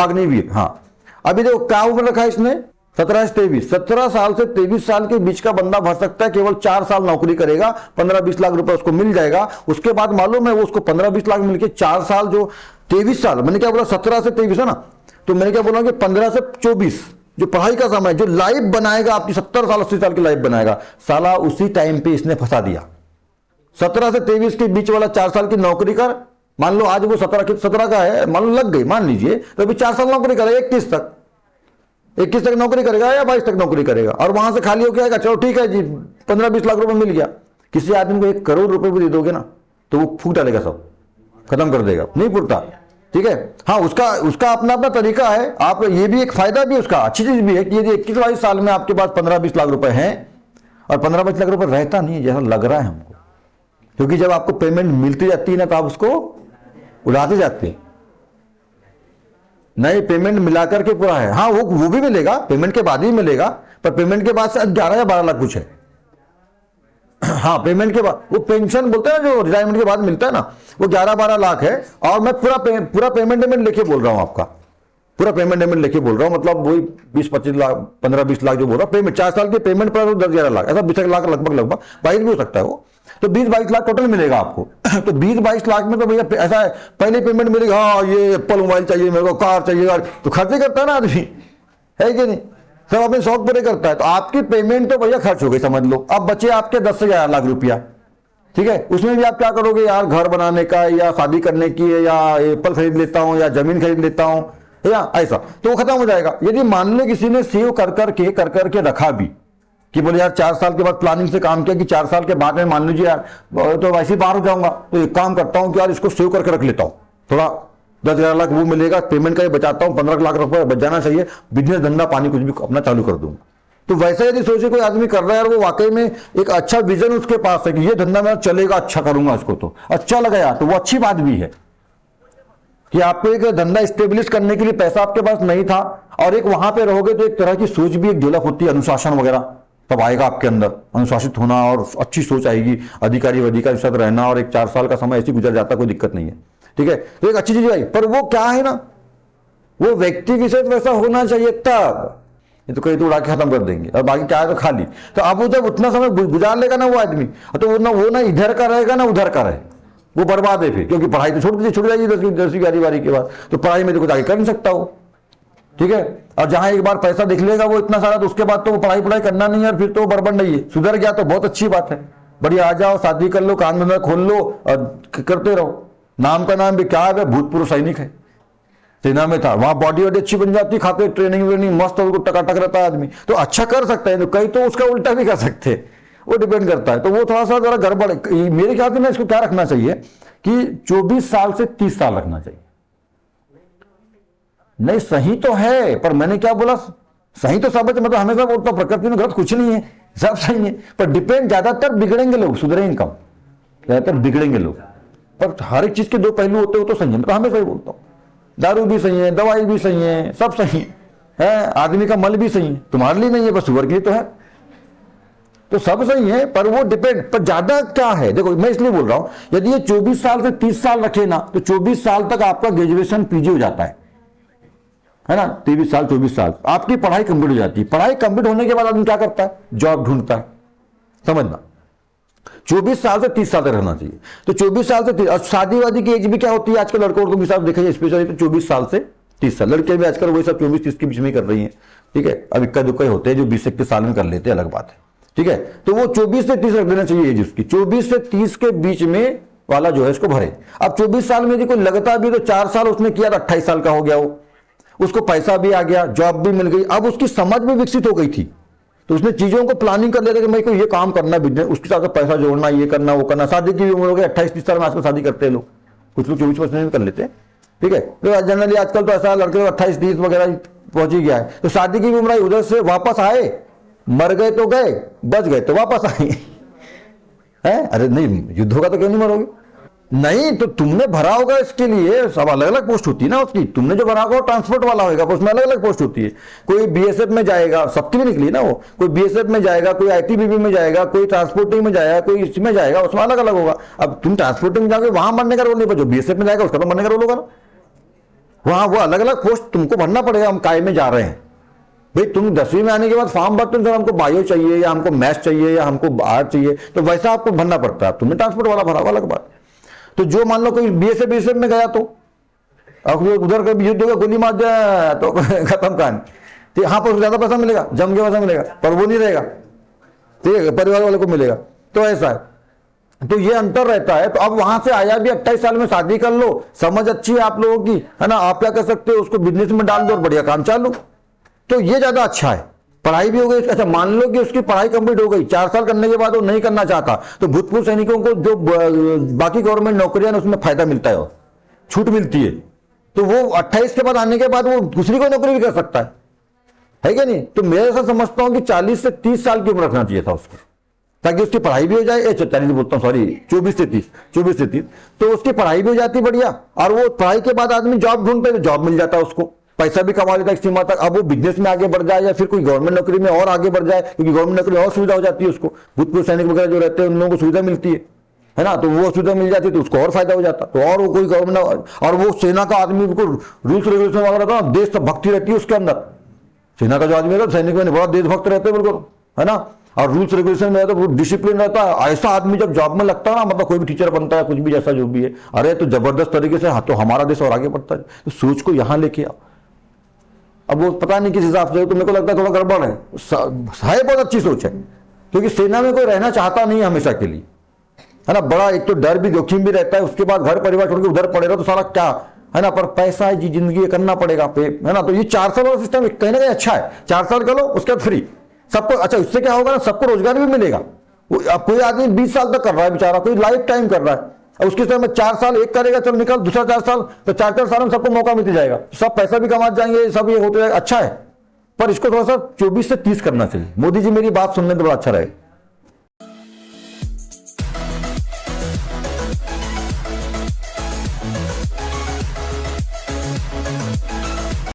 मांगनी भी है। हाँ, अभी देखो क्या उम्र रखा है इसने, 17 से 23, 17 साल से 23 साल के बीच का बंदा भर सकता है, केवल 4 साल नौकरी करेगा, 15-20 लाख रुपए उसको मिल जाएगा। उसके बाद मालूम है वो उसको 15-20 लाख मिलके 4 साल, जो 23 साल, मैंने क्या बोला 17 से 23 है ना, तो मैंने क्या बोला कि 15 से 24 जो पढ़ाई का समय, जो लाइफ बनाएगा आपकी, 70 साल 80 साल की लाइफ बनाएगा, साला उसी टाइम पे इसने फंसा दिया। 17 से 23 के बीच वाला 4 साल की नौकरी कर, मान लो आज वो 17 का है, मान लो लग गई, मान लीजिए, तो अभी 4 साल नौकरी करेगा, 21 तक नौकरी करेगा या 22 तक नौकरी करेगा, और वहां से खाली होकर आएगा, चलो ठीक है जी 15-20 लाख रुपए मिल गया। किसी आदमी को 1 करोड़ रुपए भी दे दोगे ना तो वो फूट डालेगा, सब खत्म कर देगा, नहीं फूटता। ठीक है, हाँ, उसका अपना अपना तरीका है। आप ये भी एक फायदा भी उसका, अच्छी चीज भी है कि यदि 21-22 साल में आपके पास 15-20 लाख रुपए हैं, और 15-20 लाख रुपए रहता नहीं है जैसा लग रहा है हमको, क्योंकि जब आपको पेमेंट मिलती जाती है ना तो आप उसको उड़ाते जाते हैं। नहीं, पेमेंट मिलाकर के पूरा है, हाँ वो भी मिलेगा, पेमेंट के बाद ही मिलेगा, पर पेमेंट के बाद से 11 या 12 लाख कुछ है। हाँ, पेमेंट के बाद वो पेंशन बोलते हैं जो रिटायरमेंट के बाद मिलता है ना, वो 11-12 लाख है। और मैं पूरा पेमेंट लेके बोल रहा हूं, आपका पूरा पेमेंट लेके बोल रहा हूं, मतलब वही 20-25 लाख 15-20 लाख जो बोल रहा हूं पेमेंट, 4 साल के पेमेंट पर 10-11 लाख, ऐसा 20 लाख लगभग 22 भी हो सकता है वो, तो 20-22 लाख टोटल मिलेगा आपको। तो 20-22 लाख में तो भैया ऐसा है, पहले पेमेंट मिलेगा, हाँ ये एप्पल मोबाइल चाहिए मेरे को, कार चाहिए, तो खर्चे करता है ना आदमी, है कि नहीं, सब अपने शौक पूरे करता है। तो आपकी पेमेंट तो भैया खर्च हो गई समझ लो, अब बचे आपके 10 से 11 लाख रुपया। ठीक है, उसमें भी आप क्या करोगे यार, घर बनाने का या शादी करने की है, या एप्पल खरीद लेता हूं या जमीन खरीद लेता हूं, या ऐसा, तो वो खत्म हो जाएगा। यदि मान ले किसी ने सेव कर करके रखा भी, कि बोले यार 4 साल के बाद प्लानिंग से काम किया कि 4 साल के बाद में मान लीजिए यार तो वैसे ही बाहर हो जाऊंगा, तो एक काम करता हूं कि यार इसको सेव करके रख लेता हूं, थोड़ा 10-11 लाख वो मिलेगा, पेमेंट का ये बचाता हूं, 15 लाख रुपए बच जाना चाहिए, बिजनेस धंधा पानी कुछ भी अपना चालू कर दूंगा। तो वैसा यदि सोचे कोई आदमी कर रहा है, वो वाकई में एक अच्छा विजन उसके पास है कि ये धंधा मेरा चलेगा, अच्छा करूंगा इसको, तो अच्छा लगा यार, तो वो अच्छी बात भी है कि आपको एक धंधा स्टेब्लिश करने के लिए पैसा आपके पास नहीं था, और एक वहां पे रहोगे तो एक तरह की सोच भी एक डेवलप होती है, अनुशासन वगैरह तब आएगा आपके अंदर, अनुशासित होना और अच्छी सोच आएगी, अधिकारी के साथ रहना, और एक 4 साल का समय ऐसे गुजर जाता, कोई दिक्कत नहीं है। ठीक है, तो एक अच्छी चीज आई, पर वो क्या है ना, वो व्यक्ति विशेष वैसा होना चाहिए तब, ये तो कहीं तो उड़ा के खत्म कर देंगे, और बाकी क्या है तो खाली। तो अब वो जब उतना समय गुजार लेगा ना वो आदमी, तो वो ना इधर का रहेगा ना उधर का रहे, वो बर्बाद है फिर, क्योंकि पढ़ाई तो छूट जाएगी 10वीं 11वीं के बाद, तो पढ़ाई में तो कुछ आगे कर नहीं सकता वो। ठीक है, और जहां एक बार पैसा दिख लेगा वो इतना सारा, तो उसके बाद तो वो पढ़ाई करना नहीं है, और फिर तो बर्बाद नहीं है। सुधर गया तो बहुत अच्छी बात है, बढ़िया, आ जाओ शादी कर लो, काम धंधा खोल लो और करते रहो। नाम का नाम भी क्या है, भूतपूर्व सैनिक है, सेना में था, वहां बॉडी वॉडी अच्छी बन जाती, खाते ट्रेनिंग वेनिंग मस्त, उसको टकाटक रहता है आदमी, तो अच्छा कर सकता है, तो कई तो उसका उल्टा भी कर सकते हैं, वो डिपेंड करता है। तो वो थोड़ा सा जरा गड़बड़, मेरे ख्याल से ना इसको क्या रखना चाहिए कि 24 साल से 30 साल रखना चाहिए। नहीं सही तो है, पर मैंने क्या बोला, सही तो सब है, मतलब हमेशा बोलता प्रकृति में गलत कुछ नहीं है, सब सही है, पर डिपेंड, ज्यादातर बिगड़ेंगे लोग, सुधरेंगे कम, ज्यादातर बिगड़ेंगे लोग। पर हर एक चीज के 2 पहलू होते हो तो सही है, मैं तो हमेशा ही बोलता हूँ, दारू भी सही है, दवाई भी सही है, सब सही है, आदमी का मल भी सही है, तुम्हारे लिए नहीं है बस सुअर के लिए तो है, तो सब सही है, पर वो डिपेंड, पर ज्यादा क्या है, देखो मैं इसलिए बोल रहा हूं, यदि ये 24 साल से 30 साल रखे ना, तो 24 साल तक आपका ग्रेजुएशन पीजी हो जाता है ना, 23 साल 24 साल आपकी पढ़ाई कंप्लीट हो जाती है। पढ़ाई कंप्लीट होने के बाद आदमी क्या करता है, जॉब ढूंढता है, समझना। 24 साल से 30 साल तक रहना चाहिए, तो 24 साल से 30, शादी वादी की एज भी क्या होती है आजकल लड़कों के हिसाब देखा जाए स्पेशली, तो 24 साल से 30 साल, लड़के भी आजकल वही सब 24-30 के बीच में कर रही हैं। ठीक है, अब इक्का दुक्का होते हैं जो 20-21 साल में कर लेते हैं, अलग बात है। ठीक है, तो वो 24 से 30 रख देना चाहिए एज उसकी, 24 से 30 के बीच में वाला जो है इसको भरे। अब 24 साल में यदि कोई लगता भी तो 4 साल उसने किया तो 28 साल का हो गया, वो उसको पैसा भी आ गया, जॉब भी मिल गई, अब उसकी समझ भी विकसित हो गई थी, तो उसने चीजों को प्लानिंग कर लिया था कि मेरे को ये काम करना, बिजनेस, उसके साथ पैसा जोड़ना, ये करना वो करना। शादी की भी उम्र हो गई 28-30 साल में आजकल शादी करते हैं लोग, कुछ लोग 24-25 में कर लेते हैं। ठीक है, तो जनरली आजकल तो ऐसा लड़के 28-30 वगैरह पहुंच ही गया है, तो शादी की भी उम्र उधर से वापस आए, मर गए तो गए, बच गए तो वापस आए है, अरे नहीं युद्ध होगा तो क्यों नहीं मरोगे, नहीं तो तुमने भरा होगा इसके लिए, सब अलग अलग पोस्ट होती है ना उसकी, तुमने जो भरा होगा ट्रांसपोर्ट वाला होगा, उसमें अलग अलग पोस्ट होती है, कोई बीएसएफ में जाएगा, सबकी भी निकली ना वो, कोई बीएसएफ में जाएगा, कोई आईटीबीपी में जाएगा, कोई ट्रांसपोर्टिंग में जाएगा, कोई इसमें जाएगा, उसमें अलग अलग होगा। अब तुम ट्रांसपोर्टिंग में जाओगे वहां मरने का रोल नहीं, पर जो बीएसएफ में जाएगा उसका तो मरने का रोल होगा ना, वहां वो अलग अलग पोस्ट तुमको भरना पड़ेगा, हम काय में जा रहे हैं भाई। तुम 10वीं में आने के बाद फॉर्म भरते हो, सर हमको बायो चाहिए या हमको मैथ्स चाहिए या हमको आर्ट चाहिए, तो वैसा आपको भरना पड़ता है। तुमने ट्रांसपोर्ट वाला भरा, अलग बात। तो जो मान लो कोई बीएसएफ बीएसएफ में गया, तो अब उधर कभी युद्ध होगा, गोली मार जाए तो खत्म कहानी। तो यहाँ पर ज्यादा पैसा मिलेगा, जम के पैसा मिलेगा, पर वो नहीं रहेगा, ठीक है, परिवार वाले को मिलेगा। तो ऐसा है, तो ये अंतर रहता है। तो अब वहां से आया भी 28 साल में शादी कर लो, समझ अच्छी है आप लोगों की, है ना, आप क्या कर सकते हो, उसको बिजनेस में डाल दो और बढ़िया काम चालू। तो ये ज्यादा अच्छा है। पढ़ाई भी हो गई। अच्छा मान लो कि उसकी पढ़ाई कंप्लीट हो गई, 4 साल करने के बाद वो नहीं करना चाहता, तो भूतपूर्व सैनिकों को जो बाकी गवर्नमेंट नौकरियां उसमें फायदा मिलता है, छूट मिलती है। तो वो 28 के बाद आने के बाद वो दूसरी कोई नौकरी भी कर सकता है क्या नहीं। तो मैं ऐसा समझता हूं कि 40 से 30 साल की उम्र रखना चाहिए था उसको, ताकि उसकी पढ़ाई भी हो जाए। 40 बोलता हूँ, सॉरी 24 से 30, तो उसकी पढ़ाई भी हो जाती बढ़िया, और वो पढ़ाई के बाद आदमी जॉब ढूंढते तो जॉब मिल जाता है उसको, पैसा भी कमा लेता है एक सीमा तक। अब वो बिजनेस में आगे बढ़ जाए या फिर कोई गवर्नमेंट नौकरी में और आगे बढ़ जाए, क्योंकि गवर्नमेंट नौकरी और सुविधा हो जाती है उसको, भूतपूर्व सैनिक वगैरह जो रहते हैं उन लोगों को सुविधा मिलती है ना, तो वो सुविधा मिल जाती है तो उसको और फायदा हो जाता। तो और वो कोई गवर्नमेंट, और वो सेना का आदमी को रूल्स रेगुलेशन वगैरह था, देशभक्ति रहती है उसके अंदर। सेना का जो आदमी रहता है, सैनिक में बड़ा देशभक्त रहते हैं बिल्कुल, है ना, और रूल्स रेगुलेशन में तो डिसिप्लिन रहता है। ऐसा आदमी जब जॉब में लगता है ना, मतलब कोई भी टीचर बनता है, कुछ भी जैसा जो भी है, अरे तो जबरदस्त तरीके से, तो हमारा देश और आगे बढ़ता है। तो सोच को यहां लेके आओ। अब वो पता नहीं किस हिसाब से, तो मेरे को लगता है थोड़ा गड़बड़ है। बहुत अच्छी सोच है, क्योंकि सेना में कोई रहना चाहता नहीं है हमेशा के लिए, है ना। बड़ा एक तो डर भी, जोखिम भी रहता है, उसके बाद घर परिवार छोड़ के उधर पड़े रहो तो सारा क्या, है ना, पर पैसा है जी, जिंदगी करना पड़ेगा पे, है ना। तो ये 4 साल वाला सिस्टम कहीं ना कहीं अच्छा है। 4 साल करो, उसके बाद फ्री सबको। अच्छा इससे क्या होगा ना, सबको रोजगार भी मिलेगा। अब कोई आदमी 20 साल तक कर रहा है बेचारा, कोई लाइफ टाइम कर रहा है, और उसके समय 4 साल एक करेगा, चल निकल दूसरा 4 साल, तो 4 साल में सबको मौका मिलते जाएगा, सब पैसा भी कमा जाएंगे, सब ये होते जाएगा। अच्छा है, पर इसको थोड़ा सा 24 से 30 करना चाहिए। मोदी जी मेरी बात सुनने तो बड़ा अच्छा रहेगा।